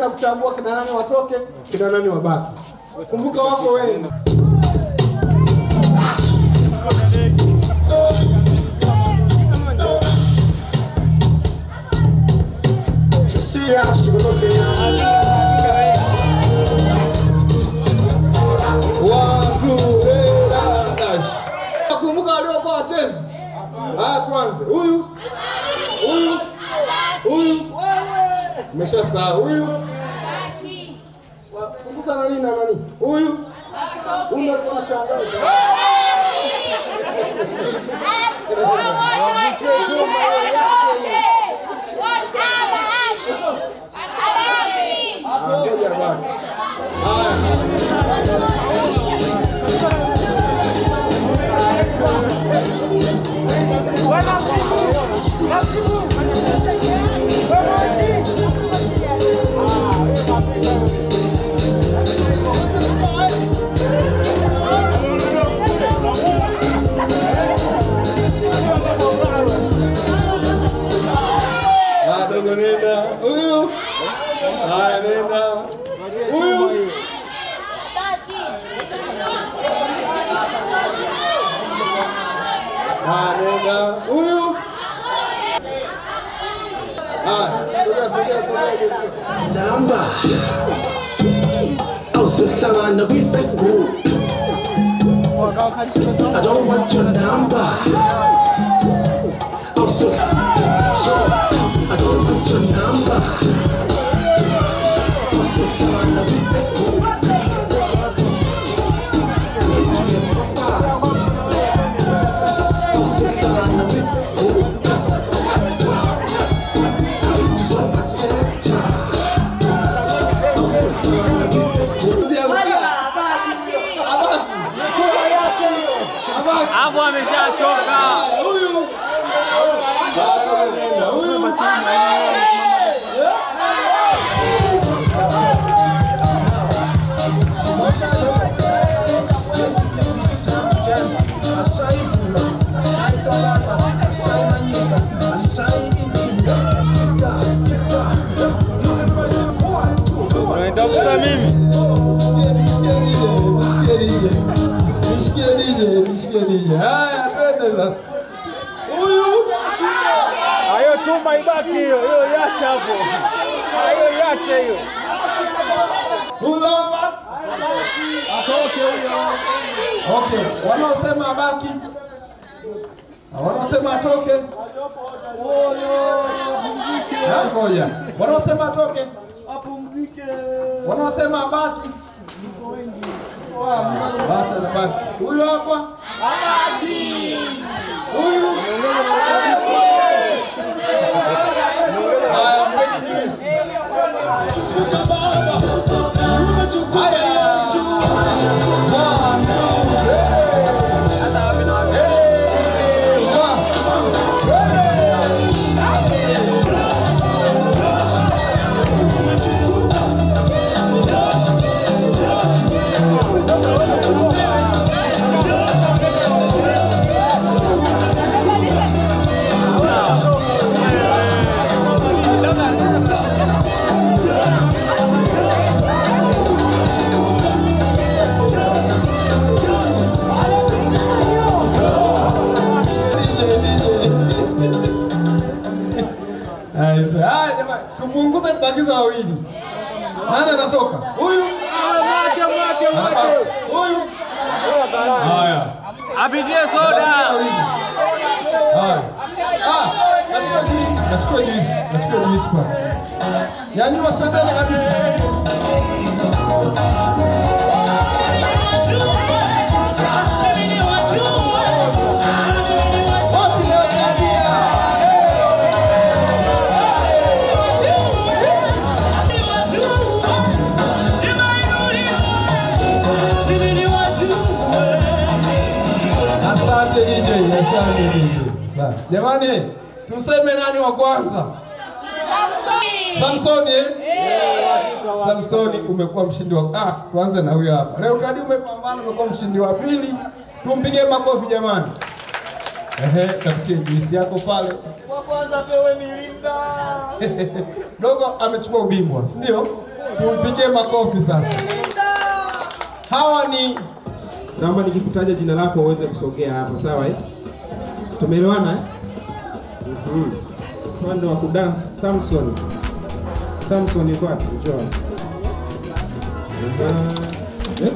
na kuchambua kina nani watoke, kina nani wabaki. Kumbuka wako wewe. Kumbuka waliokuwa wachezi. Haya tuanze. Huyu. Umeshasahau huyu. Kumbuka nani na nani? Huyu. Ndio tunashangaa. Number. Oh, so someone to be Facebook. I don't want your number. Oh, so I don't want your number. Oh, so someone to be Facebook. Hapo ameshachoka. Huyu. Unanitafuta mimi? Nishike. Haya, twende sasa. Huyu. Hayo chuma ibaki hiyo iache hapo. Hayo iache hiyo. Huyu hapa. Atoke huyo. Okay, wanaosema abaki. Wanaosema atoke. Ngoja. Wanaosema atoke. Apumzike. Wanaosema abaki. Basi abaki. Huyu hapa. Abaki. Huyu. Haya, mbeni juice. Tukuka baba. Umechukuka Yesu. Kupunguza bakiza wawili. Nani anatoka? Huyu? Mwache. Huyu? Haya. Apigie soda. Haya. Nachukua juice kwa. Yanyua sana kabisa. Jamani, tuseme nani wa kwanza? Samsoni. Samsoni umekuwa mshindi wa tuanze na huyo hapa. Leo kadi umepambana umekuwa mshindi wa pili. Tumpige makofi jamani. Kapteni juisi yako pale. Wa kwanza pewe milinda. Dogo amechukua ubingwa, si ndio? Tumpigie makofi sasa. Hawa ni, naomba nikikutaja jina lako uweze kusogea hapo, sawa eh? Tumeelewana eh? Upande wa kudance Samson. Samson yuko wapi? Njoo. Yes.